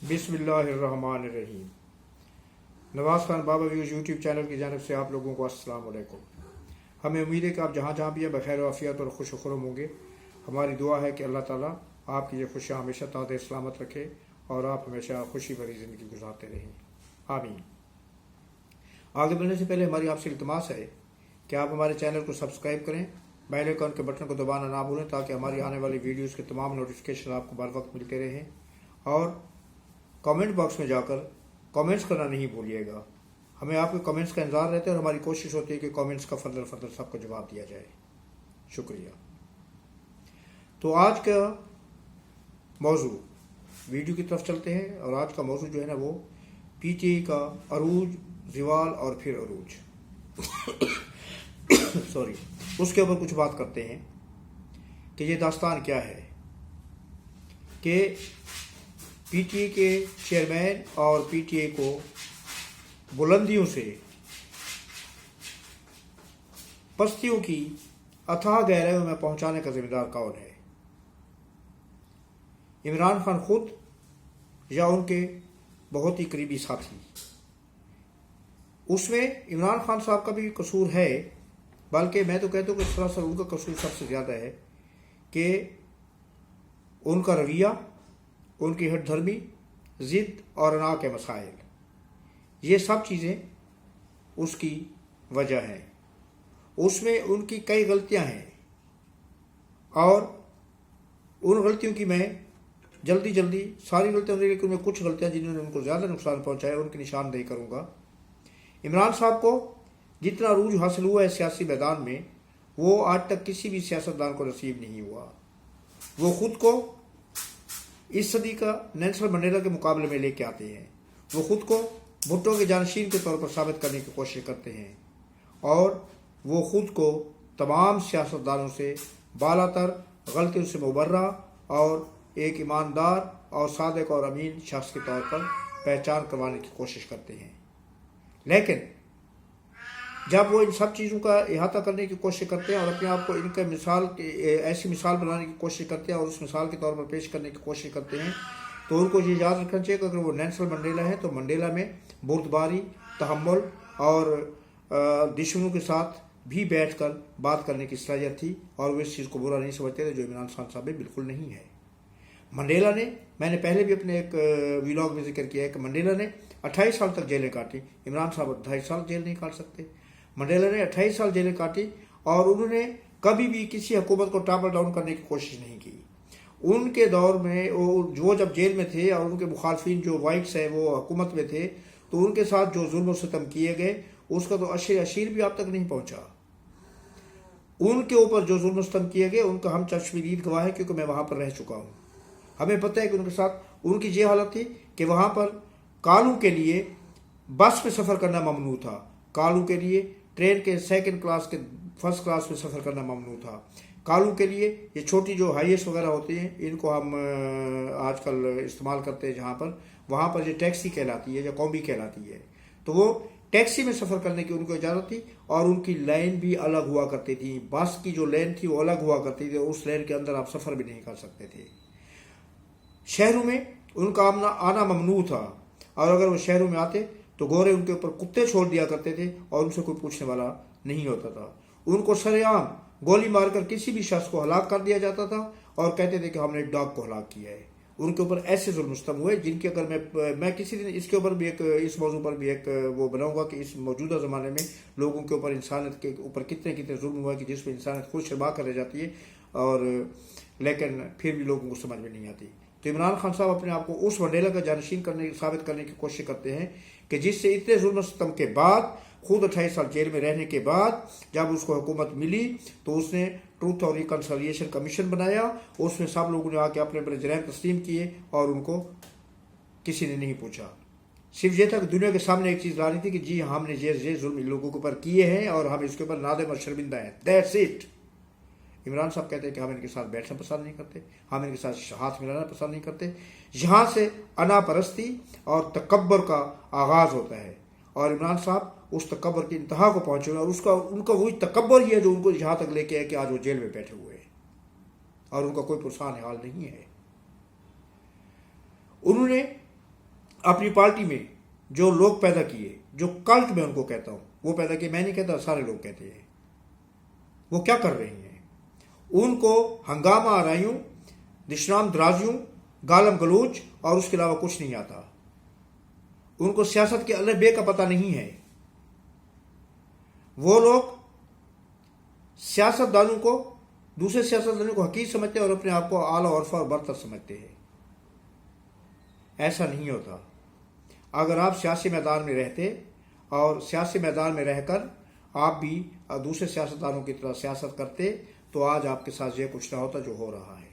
बिस्मिल्लाहिर्रहमानिर्रहीम। नवाज़ खान बाबा views YouTube channel की जानिब से आप लोगों को अस्सलाम वालेकुम। हमें उम्मीद है कि आप जहाँ जहाँ भी हैं बखैर आफियत और खुश खुरम होंगे। हमारी दुआ है कि अल्लाह ताला आपकी ये खुशियाँ हमेशा ताज़ा सलामत रखे और आप हमेशा खुशी भरी ज़िंदगी गुजारते रहें, आमीन। आगे बढ़ने से पहले हमारी आपसे इल्तमास है कि आप हमारे चैनल को सब्सक्राइब करें, बेल आइकन के बटन को दबाना ना भूलें ताकि हमारी आने वाली वीडियोज़ के तमाम नोटिफिकेशन आपको बर वक्त मिलते रहें। और कमेंट बॉक्स में जाकर कमेंट्स करना नहीं भूलिएगा। हमें आपके कमेंट्स का इंतजार रहता है और हमारी कोशिश होती है कि कमेंट्स का फर्दर सबको जवाब दिया जाए। शुक्रिया। तो आज का मौजू वीडियो की तरफ चलते हैं और आज का मौजू जो है ना वो पीटीआई का अरूज, ज़वाल और फिर अरूज सॉरी, उसके ऊपर कुछ बात करते हैं कि ये दास्तान क्या है कि पीटीआई के चेयरमैन और पीटीआई को बुलंदियों से पस्तियों की अथाह गहराइयों में पहुंचाने का जिम्मेदार कौन है? इमरान खान खुद या उनके बहुत ही करीबी साथी? उसमें इमरान खान साहब का भी कसूर है, बल्कि मैं तो कहता हूँ कि सरासर उनका कसूर सबसे ज़्यादा है कि उनका रवैया, उनकी हठधर्मी, ज़िद और अना के मसाइल, ये सब चीज़ें उसकी वजह हैं। उसमें उनकी कई गलतियां हैं और उन गलतियों की मैं जल्दी सारी गलतियां नहीं, लेकिन उनमें कुछ गलतियां जिन्होंने उनको ज़्यादा नुकसान पहुंचाया उनकी निशानदेही करूंगा। इमरान साहब को जितना अरूज हासिल हुआ है सियासी मैदान में, वो आज तक किसी भी सियासतदान को नसीब नहीं हुआ। वो खुद को इस सदी का नेल्सन मंडेला के मुकाबले में लेके आते हैं। वो खुद को भुट्टो के जानशीन के तौर पर साबित करने की कोशिश करते हैं और वो खुद को तमाम सियासतदानों से बालातर गलतियों से मुबर्रा और एक ईमानदार और सादिक और अमीन शख्स के तौर पर पहचान करवाने की कोशिश करते हैं। लेकिन जब वो इन सब चीज़ों का इहाता करने की कोशिश करते हैं और अपने आप को इनका ऐसी मिसाल बनाने की कोशिश करते हैं और उस मिसाल के तौर पर पेश करने की कोशिश करते हैं, तो उनको ये याद रखना चाहिए कि अगर वो नेल्सन मंडेला है तो मंडेला में बुर्दबारी, तहम्मुल और दुश्मनों के साथ भी बैठकर बात करने की सलाहियत थी और वो इस चीज़ को बुरा नहीं समझते थे, जो इमरान खान साहब में बिल्कुल नहीं है। मंडेला ने, मैंने पहले भी अपने एक व्लॉग में जिक्र किया है कि मंडेला ने 28 साल तक जेलें काटी। इमरान साहब 2.5 साल जेल नहीं काट सकते। मंडेला ने 28 साल जेलें काटी और उन्होंने कभी भी किसी हुकूमत को टॉपल डाउन करने की कोशिश नहीं की। उनके दौर में वो जब जेल में थे और उनके मुखालफिन जो वाइट्स है वो हुकूमत में थे, तो उनके साथ जो जुल्म सितम किए गए उसका तो अशीर भी आप तक नहीं पहुंचा। उनके ऊपर जो जुल्म सितम किए गए उनका हम चश्मदीद गवाह है, क्योंकि मैं वहां पर रह चुका हूं। हमें पता है कि उनके साथ उनकी ये हालत थी कि वहां पर कालू के लिए बस में सफ़र करना ममनू था, कालू के लिए ट्रेन के सेकंड क्लास के फर्स्ट क्लास में सफ़र करना ममनू था, कालू के लिए ये छोटी जो हाईएस्ट वगैरह होती हैं इनको हम आजकल इस्तेमाल करते हैं जहाँ पर, वहाँ पर ये टैक्सी कहलाती है या कॉम्बी कहलाती है। तो वो टैक्सी में सफ़र करने की उनको इजाज़त थी और उनकी लाइन भी अलग हुआ करती थी। बस की जो लेन थी वो अलग हुआ करती थी, उस लेन के अंदर आप सफ़र भी नहीं कर सकते थे। शहरों में उनका आना ममनू था और अगर वो शहरों में आते तो गोरे उनके ऊपर कुत्ते छोड़ दिया करते थे और उनसे कोई पूछने वाला नहीं होता था। उनको सरेआम गोली मारकर किसी भी शख्स को हलाक कर दिया जाता था और कहते थे कि हमने एक डॉग को हलाक किया है। उनके ऊपर ऐसे जुल्म सितम हुए जिनके, अगर मैं किसी दिन इसके ऊपर भी इस मौजू पर भी एक वो बनाऊंगा कि इस मौजूदा ज़माने में लोगों के ऊपर, इंसानियत के ऊपर कितने जुल्म हुआ कि जिसमें इंसानियत खुद शर्मा कर रह जाती है और लेकिन फिर भी लोगों को समझ में नहीं आती। तो इमरान खान साहब अपने आप को उस मंडेला का जानशीन साबित करने की कोशिश करते हैं कि जिससे इतने जुल्म सितम के बाद, खुद 28 साल जेल में रहने के बाद जब उसको हुकूमत मिली तो उसने ट्रूथ और रिकन्सिलिएशन कमीशन बनाया। उसमें सब लोगों ने आके अपने अपने जराइम तस्लीम किए और उनको किसी ने नहीं पूछा। सिर्फ ये था कि दुनिया के सामने एक चीज़ ला रही थी कि जी हमने ये जुल्म इन लोगों के ऊपर किए हैं और हम इसके ऊपर नादिम और शर्मिंदा हैं। That's it. इमरान साहब कहते हैं कि हम इनके साथ बैठना पसंद नहीं करते, हम इनके साथ हाथ मिलाना पसंद नहीं करते। यहाँ से अनापरस्ती और तकब्बर का आगाज़ होता है और इमरान साहब उस तकब्बर की इंतहा को पहुंचे हुए और उनका वही तकब्बर ही है जो उनको यहाँ तक लेके आए कि आज वो जेल में बैठे हुए हैं और उनका कोई पुरसान हाल नहीं है। उन्होंने अपनी पार्टी में जो लोग पैदा किए, जो कल्ट में उनको कहता हूं, वो पैदा किए, मैं नहीं कहता, सारे लोग कहते हैं, वो क्या कर रहे हैं? उनको हंगामा आराइयों, दिशनाम दराजियों, गालम गलोच और उसके अलावा कुछ नहीं आता। उनको सियासत के अल्लाह बे का पता नहीं है। वो लोग सियासतदानों को, दूसरे सियासतदानों को हकीर समझते हैं और अपने आप को आला औरफा और बरतर समझते हैं। ऐसा नहीं होता। अगर आप सियासी मैदान में रहते और सियासी मैदान में रहकर आप भी दूसरे सियासतदानों की तरह सियासत करते तो आज आपके साथ यह कुछ ना होता जो हो रहा है।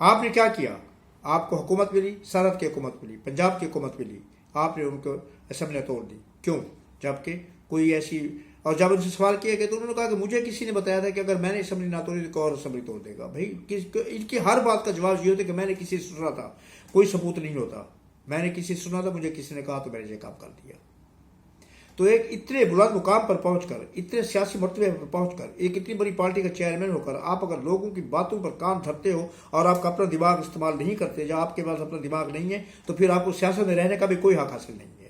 आपने क्या किया? आपको हुकूमत मिली, सरहद की हुकूमत मिली, पंजाब की हुकूमत मिली, आपने उनको असेंबलियां तोड़ दी। क्यों? जबकि कोई ऐसी, और जब उनसे सवाल किया गया तो उन्होंने कहा कि मुझे किसी ने बताया था कि अगर मैंने असेंबली ना तोड़ी तो और असेंबली तोड़ देगा। भाई इनकी हर बात का जवाब ये होता है कि मैंने किसी से सुना था, कोई सबूत नहीं होता। मैंने किसी से सुना था, मुझे किसी ने कहा तो मैंने ये काम कर दिया। तो एक इतने बुलंद मुकाम पर पहुंचकर, इतने सियासी मर्तबे पर पहुंचकर, एक इतनी बड़ी पार्टी का चेयरमैन होकर आप अगर लोगों की बातों पर कान धरते हो और आपका अपना दिमाग इस्तेमाल नहीं करते, जब आपके पास अपना दिमाग नहीं है तो फिर आपको सियासत में रहने का भी कोई हक हासिल नहीं है।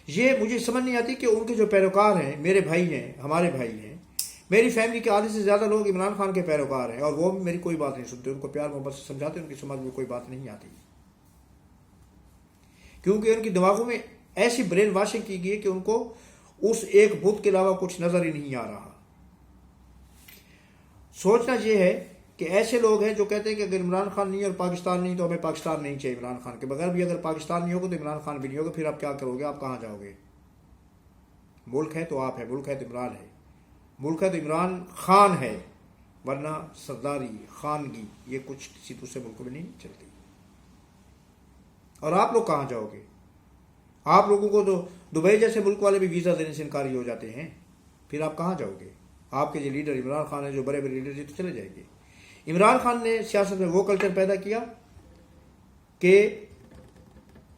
ये मुझे समझ नहीं आती कि उनके जो पैरोकार हैं, मेरे भाई हैं, हमारे भाई हैं, मेरी फैमिली के आधे से ज्यादा लोग इमरान खान के पैरोकार हैं और वो भी मेरी कोई बात नहीं सुनते, उनको प्यार मोहब्बत से समझाते, उनकी समझ में कोई बात नहीं आती, क्योंकि उनके दिमागों में ऐसी ब्रेन वॉशिंग की गई है कि उनको उस एक बुत के अलावा कुछ नजर ही नहीं आ रहा। सोचना यह है कि ऐसे लोग हैं जो कहते हैं कि अगर इमरान खान नहीं और पाकिस्तान नहीं तो हमें पाकिस्तान नहीं चाहिए। इमरान खान के बगैर भी अगर पाकिस्तान नहीं होगा तो इमरान खान भी नहीं होगा, फिर आप क्या करोगे? आप कहां जाओगे? मुल्क है तो आप है, मुल्क है तो इमरान है, मुल्क है तो इमरान खान है, वरना सरदारी, खानगी ये कुछ किसी दूसरे मुल्क में नहीं चलती। और आप लोग कहां जाओगे? आप लोगों को तो दुबई जैसे मुल्क वाले भी वीजा देने से इनकारी हो जाते हैं, फिर आप कहां जाओगे? आपके जो लीडर इमरान खान है, जो बड़े बड़े लीडर, तो चले जाएंगे। इमरान खान ने सियासत में वो कल्चर पैदा किया कि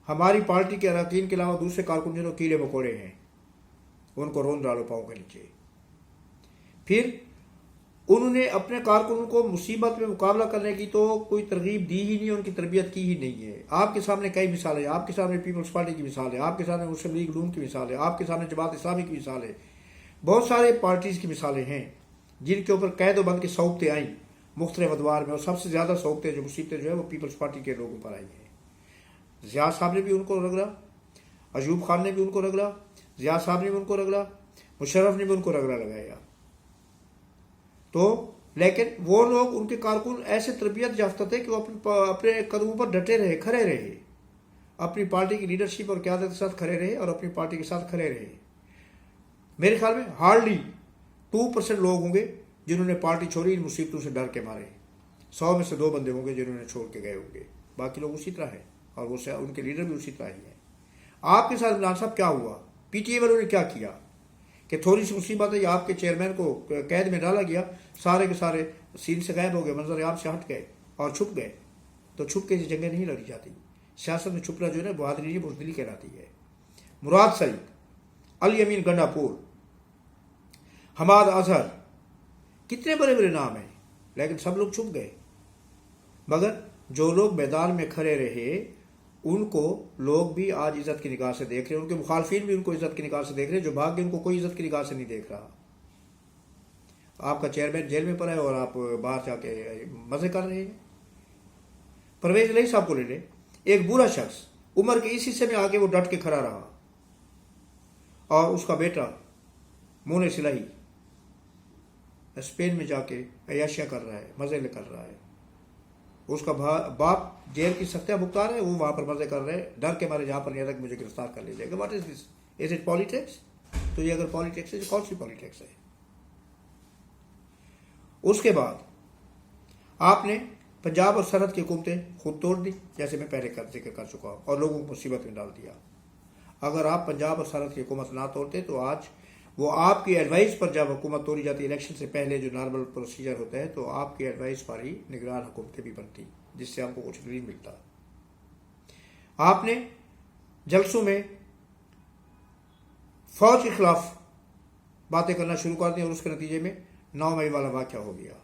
हमारी पार्टी के अरकान के अलावा दूसरे कारकुन जो कीड़े मकोड़े हैं उनको रोन डालो पाँव के नीचे। फिर उन्होंने अपने कारकुनों को मुसीबत में मुकाबला करने की तो कोई तरगीब दी ही नहीं, उनकी तरबियत की ही नहीं है। आपके सामने कई मिसालें, आपके सामने पीपल्स पार्टी की मिसाल है, आपके सामने मुस्लिम लीग नून की मिसाल है, आपके सामने जमात इस्लामी की मिसाल है, बहुत सारे पार्टीज की मिसालें हैं जिनके ऊपर कैद व बंद की सौकतें आई मुख्तलिफ अदवार में, और सबसे ज्यादा सौकतें जो मुसीबतें जो है वो पीपल्स पार्टी के लोगों पर आई हैं। जिया साहब ने भी उनको रगड़ा, अयूब खान ने भी उनको रगड़ा, जिया साहब ने भी उनको रगड़ा, मुशर्रफ ने भी उनको रगड़ा लगाया। तो लेकिन वो लोग, उनके कारकुन ऐसे तरबियत याफ्ता थे कि वो अपने कदमों पर डटे रहे, खड़े रहे, अपनी पार्टी की लीडरशिप और क़यादत के साथ खड़े रहे और अपनी पार्टी के साथ खड़े रहे। मेरे ख्याल में हार्डली 2% लोग होंगे जिन्होंने पार्टी छोड़ी इन मुसीबतों से डर के मारे। 100 में से 2 बंदे होंगे जिन्होंने छोड़ के गए होंगे, बाकी लोग उसी तरह है और वो उनके लीडर भी उसी तरह ही है। आपके साथ इमरान साहब क्या हुआ? पीटीए वालों ने क्या किया कि थोड़ी सी मुसीबत है या आपके चेयरमैन को कैद में डाला गया, सारे के सारे सीन से गायब हो गए, मंजर आम से हट गए और छुप गए। तो छुप के जंगें नहीं लड़ी जाती। सियासत में छुपना जो है बहादुरी नहीं, बुज़दिली कहलाती है। मुराद सईद, अली अमीन गंडापुर, हमाद अजहर, कितने बड़े बड़े नाम हैं, लेकिन सब लोग छुप गए। मगर जो लोग मैदान में खड़े रहे उनको लोग भी आज इज्जत की निगाह से देख रहे हैं, उनके मुखालफिन भी उनको इज्जत की निगाह से देख रहे हैं। जो भाग गए उनको कोई इज्जत की निगाह से नहीं देख रहा। आपका चेयरमैन जेल में पड़ा है और आप बाहर जाके मजे कर रहे हैं। परवेज इलाही साहब को ले ले, एक बुरा शख्स, उम्र के इस हिस्से में आके वो डट के खड़ा रहा और उसका बेटा मोने सिलाही स्पेन में जाके अयाशिया कर रहा है, मजे कर रहा है। उसका बाप जेल की सख्तियां भुगता रहे, वो वहां पर मजे कर रहे हैं, डर के मारे जहां पर नहीं आता कि मुझे गिरफ्तार कर लीजिएगा। What is this? Is it politics? तो ये अगर पॉलिटिक्स है तो कौन सी पॉलिटिक्स है? उसके बाद आपने पंजाब और सरहद की हुकूमतें खुद तोड़ दी, जैसे मैं पहले जिक्र कर चुका हूं, और लोगों को मुसीबत में डाल दिया। अगर आप पंजाब और सरहद की हुकूमत ना तोड़ते तो आज वो आपकी एडवाइस पर, जब हुकूमत तोड़ी जाती है इलेक्शन से पहले जो नॉर्मल प्रोसीजर होता है, तो आपकी एडवाइस पर ही निगरान हुकूमतें भी बनती, जिससे आपको कुछ नहीं मिलता। आपने जलसों में फौज के खिलाफ बातें करना शुरू कर दी और उसके नतीजे में 9 मई वाला वाक़या हो गया।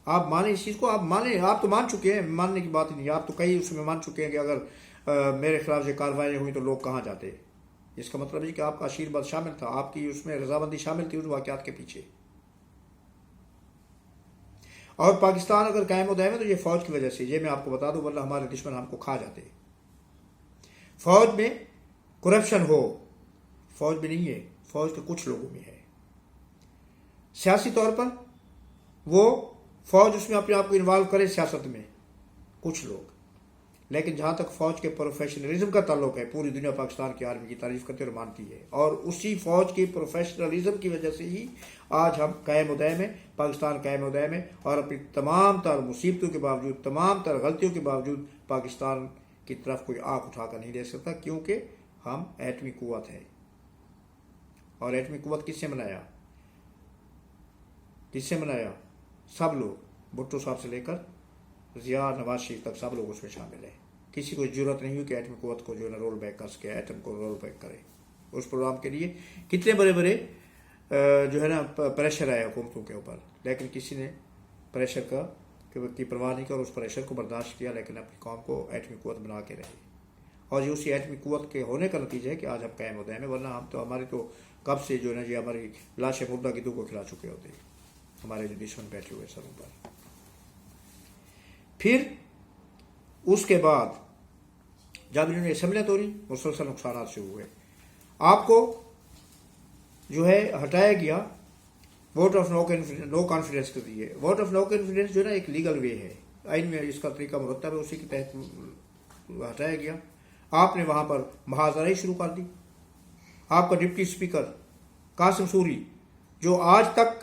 आप माने इस चीज़ को, आप माने, आप तो मान चुके हैं, मानने की बात ही नहीं, आप तो कई उसमें मान चुके हैं कि अगर मेरे खिलाफ ये कार्रवाई हुई तो लोग कहाँ जाते। इसका मतलब है कि आपका आशीर्वाद शामिल था, आपकी उसमें रजामंदी शामिल थी उस वाक़यात के पीछे। और पाकिस्तान अगर कायम हो जाए तो ये फौज की वजह से, ये मैं आपको बता दूं, वरना हमारे दुश्मन हमको खा जाते। फौज में करप्शन हो, फौज में नहीं है, फौज के कुछ लोगों में है। सियासी तौर पर वो फौज उसमें अपने आप को इन्वॉल्व करे सियासत में कुछ लोग, लेकिन जहां तक फौज के प्रोफेशनलिज्म का ताल्लुक है, पूरी दुनिया पाकिस्तान की आर्मी की तारीफ करती और मानती है। और उसी फौज की प्रोफेशनलिज्म की वजह से ही आज हम कायम उदय में, पाकिस्तान कायम उदय में, और अपनी तमाम तर मुसीबतों के बावजूद, तमाम तर गलतियों के बावजूद पाकिस्तान की तरफ कोई आंख उठाकर नहीं दे सकता, क्योंकि हम एटमी कुव्वत है। और एटमी कुव्वत किससे बनाया, किससे बनाया? सब लोग, भुट्टो साहब से लेकर जिया, नवाज शरीफ तक, सब लोग उसमें शामिल है। किसी को जरूरत नहीं हुई कि एटमी कुव्वत को जो है ना रोल बैक कर सके, एटम को रोल बैक करे। उस प्रोग्राम के लिए कितने बड़े बड़े जो है ना प्रेशर आया हुकूमतों के ऊपर, लेकिन किसी ने प्रेशर का की परवाह नहीं की और उस प्रेशर को बर्दाश्त किया, लेकिन अपनी कौम को एटमी कुव्वत बना के रहे। और ये उसी एटमी कुव्वत के होने का नतीजा है कि आज हम कायम उदय में, वरना हम तो, हमारी तो कब से जो है ना जी हमारी लाशें मुर्दा गिद्धों को खिला चुके होते, हमारे जो दुश्मन बैठे हुए सरों पर। फिर उसके बाद जब इन्होंने असम्बलियाँ तोड़ी, मुसलसल नुकसान से हुए। आपको जो है हटाया गया, वोट ऑफ नो कॉन्फिडेंस कर दिए। वोट ऑफ नो कॉन्फिडेंस जो है ना एक लीगल वे है, आइन में इसका तरीका मुरतब है, उसी के तहत हटाया गया। आपने वहां पर महाजराई शुरू कर दी। आपका डिप्टी स्पीकर कासिम सूरी, जो आज तक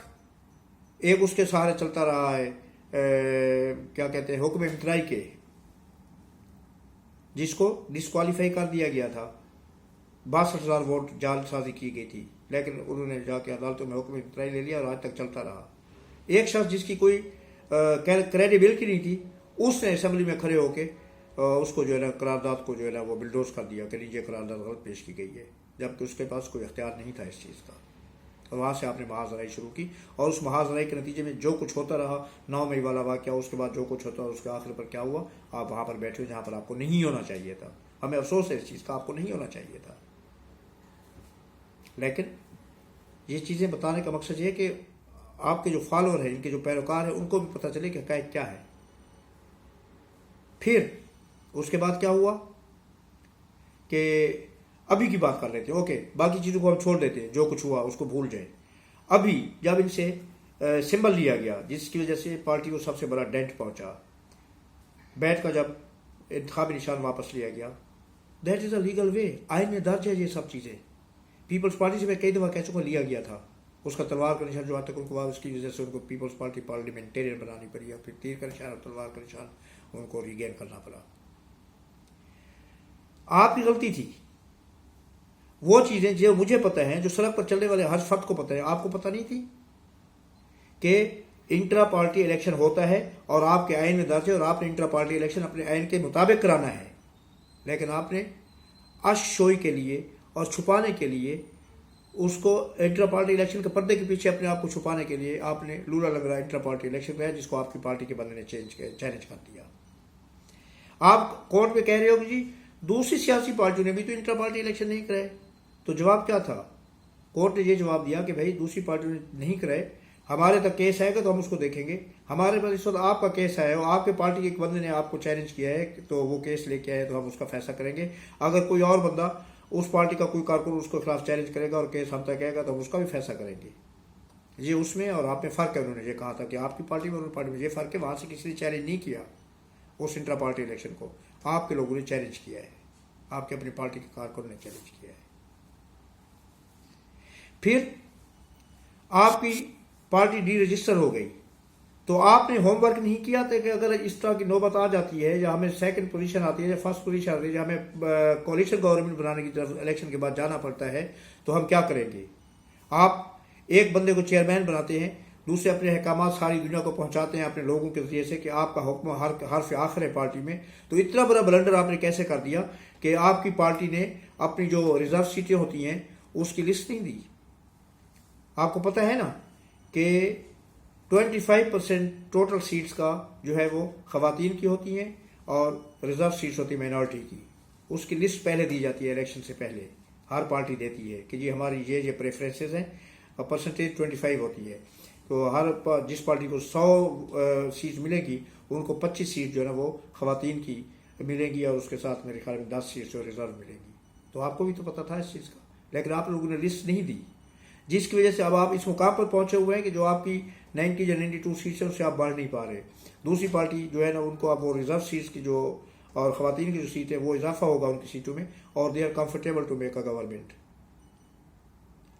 एक उसके सहारे चलता रहा है, क्या कहते हैं, हुक्म इम्तनाई के, जिसको डिस्क्वालीफाई कर दिया गया था, 62,000 वोट जालसाजी की गई थी, लेकिन उन्होंने जाके अदालतों में हुक्म इम्तनाई ले लिया और आज तक चलता रहा। एक शख्स जिसकी कोई क्रेडिबिलिटी नहीं थी, उसने असेंबली में खड़े होके उसको जो है ना करारदाद को जो है ना वो बिल्डोज कर दिया कि ये करारदाद गलत पेश की गई है, जबकि उसके पास कोई इख्तियार नहीं था इस चीज़ का। और वहाँ से आपने महाजराई शुरू की, और उस महाजराई के नतीजे में जो कुछ होता रहा, 9 मई वाला वाक़या, उसके बाद जो कुछ होता, उसके आखिर पर क्या हुआ, आप वहाँ पर बैठे हो जहाँ पर आपको नहीं होना चाहिए था। हमें अफसोस है इस चीज़ का, आपको नहीं होना चाहिए था। लेकिन ये चीज़ें बताने का मकसद ये है कि आपके जो फॉलोअर हैं, इनके जो पैरोकार हैं, उनको भी पता चले कि हक़ाइक़ क्या है। फिर उसके बाद क्या हुआ कि अभी की बात कर लेते हैं, ओके, बाकी चीज़ों को हम छोड़ देते हैं, जो कुछ हुआ उसको भूल जाए। अभी जब इनसे सिंबल लिया गया, जिसकी वजह से पार्टी को सबसे बड़ा डेंट पहुंचा, बैठ का जब इंतखाबी निशान वापस लिया गया, that is a legal way, आइन में दर्ज है ये सब चीज़ें। पीपल्स पार्टी से मैं कई दफ़ा कह चुका, लिया गया था उसका तलवार का निशान, जो आज तक उनको हुआ, उसकी वजह से उनको पीपल्स पार्टी पार्लियामेंटेरियन बनानी पड़ी, और फिर तीर का निशान और तलवार का निशान उनको रिगेन करना पड़ा। आपकी गलती थी। वो चीज़ें जो मुझे पता है, जो सड़क पर चलने वाले हर फर्द को पता है, आपको पता नहीं थी कि इंट्रा पार्टी इलेक्शन होता है और आपके आइन में दर्ज है, और आपने इंट्रा पार्टी इलेक्शन अपने आइन के मुताबिक कराना है। लेकिन आपने अशोई के लिए और छुपाने के लिए उसको इंट्रा पार्टी इलेक्शन के पर्दे के पीछे अपने आप को छुपाने के लिए आपने लूला लग रहा इंट्रा पार्टी इलेक्शन कराया, जिसको आपकी पार्टी के बंदे ने चैलेंज कर दिया। आप कोर्ट में कह रहे हो कि जी दूसरी सियासी पार्टियों ने भी तो इंट्रा पार्टी इलेक्शन नहीं कराए, तो जवाब क्या था? कोर्ट ने ये जवाब दिया कि भाई दूसरी पार्टियों ने नहीं कराए, हमारे तक केस आएगा तो हम उसको देखेंगे। हमारे पास इस वक्त आपका केस आया है, आपके पार्टी के एक बंदे ने आपको चैलेंज किया है, तो वो केस लेके आए तो हम उसका फैसला करेंगे। अगर कोई और बंदा, उस पार्टी का कोई कारकुन उसके खिलाफ चैलेंज करेगा और केस हम तक आएगा तो हम उसका भी फैसला करेंगे। ये उसमें और आप में फ़र्क है। उन्होंने ये कहा था कि आपकी पार्टी में और पार्टी में ये फ़र्क है, वहाँ से किसी ने चैलेंज नहीं किया उस इंट्रा पार्टी इलेक्शन को, आपके लोगों ने चैलेंज किया है, आपके अपनी पार्टी के कारकुन ने चैलेंज किया है। फिर आपकी पार्टी डी रजिस्टर हो गई, तो आपने होमवर्क नहीं किया था कि अगर इस तरह की नौबत आ जाती है, या हमें सेकंड पोजीशन आती है या फर्स्ट पोजीशन आती है, या हमें कोalition गवर्नमेंट बनाने की तरफ इलेक्शन के बाद जाना पड़ता है, तो हम क्या करेंगे। आप एक बंदे को चेयरमैन बनाते हैं, दूसरे अपने अहकाम सारी दुनिया को पहुंचाते हैं अपने लोगों के जरिए से कि आपका हुक्म हर्फ आखिर है पार्टी में। तो इतना बड़ा ब्लंडर आपने कैसे कर दिया कि आपकी पार्टी ने अपनी जो रिजर्व सीटें होती हैं उसकी लिस्ट नहीं दी। आपको पता है ना कि 25% टोटल सीट्स का जो है वो खवातीन की होती हैं और रिजर्व सीट्स होती है माइनॉरिटी की। उसकी लिस्ट पहले दी जाती है इलेक्शन से पहले, हर पार्टी देती है कि जी हमारी ये प्रेफरेंसेस हैं, और परसेंटेज 25 होती है। तो जिस पार्टी को 100 सीट मिलेगी उनको 25 सीट जो है ना वो खवातीन की मिलेंगी, और उसके साथ मेरे ख्याल में 10 सीट जो रिजर्व मिलेंगी। तो आपको भी तो पता था इस चीज़ का, लेकिन आप लोगों ने लिस्ट नहीं दी, जिसकी वजह से अब आप इस मुकाम पर पहुंचे हुए हैं कि जो आपकी 90 या 92 सीट्स है उससे आप बढ़ नहीं पा रहे। दूसरी पार्टी जो है ना उनको अब वो रिजर्व सीट्स की जो और खवातीन की जो सीट है वो इजाफा होगा उनकी सीटों में, और they are comfortable to make a government.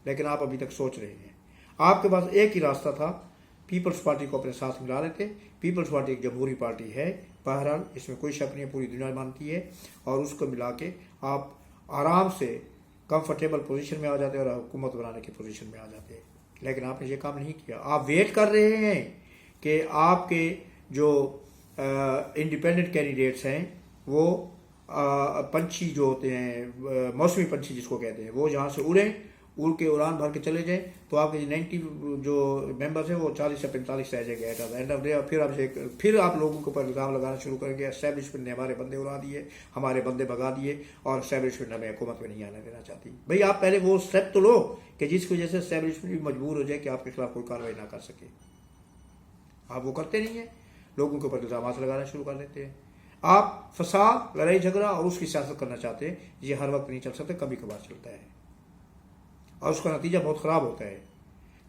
लेकिन आप अभी तक सोच रहे हैं, आपके पास एक ही रास्ता था, पीपल्स पार्टी को अपने साथ मिला लेते। पीपल्स पार्टी एक जमहूरी पार्टी है, बहरहाल इसमें कोई शक नहीं है, पूरी दुनिया मानती है, और उसको मिला के आप आराम से कंफर्टेबल पोजीशन में आ जाते और हुकूमत बनाने की पोजीशन में आ जाते। लेकिन आपने ये काम नहीं किया। आप वेट कर रहे हैं कि आपके जो इंडिपेंडेंट कैंडिडेट्स हैं वो पंछी जो होते हैं, मौसमी पंछी जिसको कहते हैं, वो यहाँ से उड़ के उड़ान भर के चले जाए, तो आपके 90 जो मेंबर्स हैं वो 40 से 45 रह जाएंगे at the end of day. फिर आप लोगों के ऊपर इल्ज़ाम लगाना शुरू करेंगे एस्टैब्लिशमेंट ने हमारे बंदे उड़ा दिए, हमारे बंदे भगा दिए, और एस्टैब्लिशमेंट हमें हुकूमत में नहीं आने देना चाहती। भाई आप पहले वो स्टेप तो लो कि जिसकी वजह से एस्टैब्लिशमेंट भी मजबूर हो जाए कि आपके खिलाफ कोई कार्रवाई ना कर सके। आप वो करते नहीं है, लोगों के ऊपर इल्ज़ाम लगाना शुरू कर देते हैं। आप फसाद, लड़ाई झगड़ा और उसकी सियासत करना चाहते हैं। ये हर वक्त नहीं चल सकता, कभी कभार चलता है, और उसका नतीजा बहुत खराब होता है।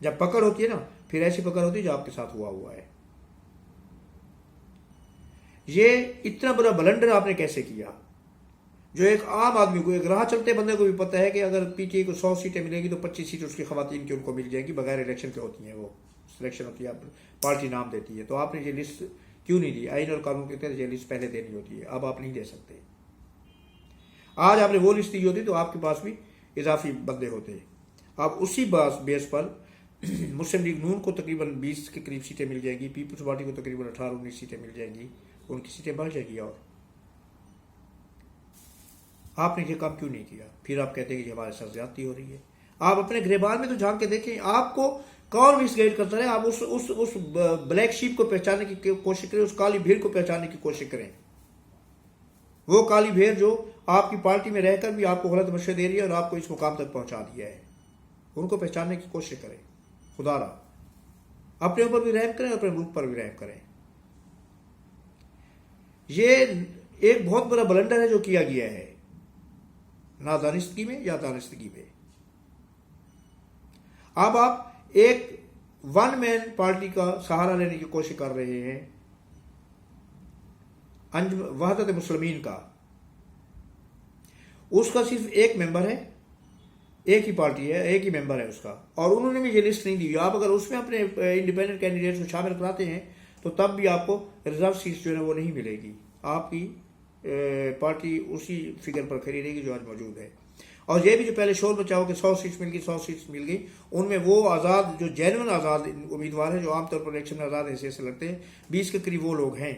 जब पकड़ होती है ना, फिर ऐसी पकड़ होती है जो आपके साथ हुआ है। ये इतना बड़ा ब्लंडर आपने कैसे किया, जो एक आम आदमी को, एक राह चलते बंदे को भी पता है कि अगर पीटीआई को 100 सीटें मिलेंगी तो 25 सीट उसकी खवातीन की उनको मिल जाएंगी, बगैर इलेक्शन के होती हैं, वो सिलेक्शन होती है, पार्टी नाम देती है। तो आपने ये लिस्ट क्यों नहीं दी? आइन और कानून के तहत ये लिस्ट पहले देनी होती है, अब आप नहीं दे सकते। आज आपने वो लिस्ट दी होती तो आपके पास भी इजाफी बंदे होते। अब उसी बेस पर मुस्लिम लीग नून को तकरीबन 20 के करीब सीटें मिल जाएंगी, पीपल्स पार्टी को तकरीबन 18-19 सीटें मिल जाएंगी, उनकी सीटें बढ़ जाएगी। और आपने ये काम क्यों नहीं किया? फिर आप कहते हैं कि हमारे साथ ज्यादती हो रही है। आप अपने गिरबान में तो झांक के देखें, आपको कौन मिसगाइड करता है। आप उस ब्लैक शीप को पहचानने की कोशिश करें, उस काली भीड़ को पहचानने की कोशिश करें। वो काली भीड़ जो आपकी पार्टी में रहकर भी आपको गलत मशवरे दे रही है और आपको इस मुकाम तक पहुंचा दिया है, उनको पहचानने की कोशिश करें। खुदारा अपने ऊपर भी रहम करें, अपने मुल्क पर भी रहम करें। ये एक बहुत बड़ा ब्लंडर है जो किया गया है, नादानिस्तगी में या दानिस्तगी में। अब आप एक वन मैन पार्टी का सहारा लेने की कोशिश कर रहे हैं, वहदत मुस्लिमीन का। उसका सिर्फ एक मेंबर है, एक ही पार्टी है, एक ही मेंबर है उसका, और उन्होंने भी ये लिस्ट नहीं दी। आप अगर उसमें अपने इंडिपेंडेंट कैंडिडेट्स को शामिल कराते हैं तो तब भी आपको रिजर्व सीट्स जो है वो नहीं मिलेगी। आपकी पार्टी उसी फिगर पर खड़ी रहेगी जो आज मौजूद है। और ये भी जो पहले शोर बचाओ कि 100 सीट्स मिल गई, 100 सीट्स मिल गई, उनमें वो आज़ाद जो जेन्युइन आज़ाद उम्मीदवार है, जो आमतौर पर इलेक्शन में आज़ाद हैसियत से लड़ते हैं, 20 के करीब वो लोग हैं।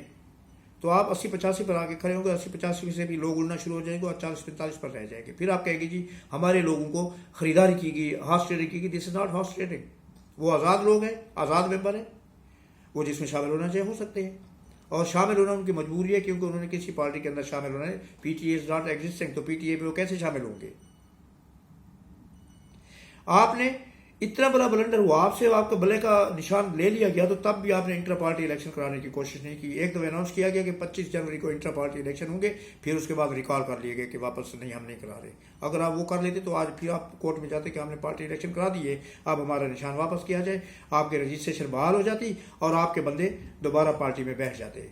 तो आप 80-85 पर आके खड़े होंगे, 80-85 में से भी लोग उड़ना शुरू हो जाएंगे और 40-45 पर रह जाएंगे। फिर आप कहेंगे जी हमारे लोगों को खरीदारी की गई, हॉर्स ट्रेडिंग की गई। This is not horse trading. वो आज़ाद लोग हैं, आज़ाद मेंबर हैं, वो जिसमें शामिल होना चाहिए हो सकते हैं, और शामिल होना उनकी मजबूरी है क्योंकि उन्होंने किसी पार्टी के अंदर शामिल होना है। पीटीए इज नॉट एग्जिस्टिंग, तो पीटीए में वो कैसे शामिल होंगे? आपने इतना बड़ा ब्लंडर हुआ, आपसे आपका भले का निशान ले लिया गया, तो तब भी आपने इंटर पार्टी इलेक्शन कराने की कोशिश नहीं की। एक दफा अनाउंस किया गया कि 25 जनवरी को इंटर पार्टी इलेक्शन होंगे, फिर उसके बाद रिकॉल कर लिए गए कि वापस नहीं, हम नहीं करा रहे। अगर आप वो कर लेते तो आज फिर आप कोर्ट में जाते कि हमने पार्टी इलेक्शन करा दिए, अब हमारा निशान वापस किया जाए, आपके रजिस्ट्रेशन बहाल हो जाती और आपके बंदे दोबारा पार्टी में बैठ जाते।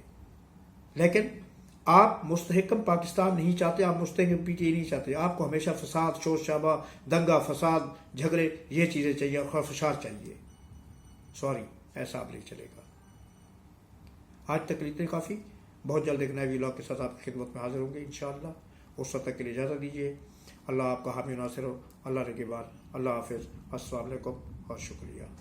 लेकिन आप मुस्तहकम पाकिस्तान नहीं चाहते, आप मुस्तहकम पीटीआई नहीं चाहते। आपको हमेशा फसाद, शोर शराबा, दंगा फसाद, झगड़े, ये चीज़ें चाहिए और फसाद चाहिए। सॉरी, ऐसा अब नहीं चलेगा। आज तक इतने काफ़ी। बहुत जल्द एक नए व्लॉग के साथ आपकी खिदमत में हाजिर होंगे इंशाअल्लाह। उस तक के लिए इजाज़त दीजिए। अल्लाह आपका हामी नासिर हो। अल्लाह निगहबान। अल्लाह हाफिज़। अस्सलाम वालेकुम और शुक्रिया।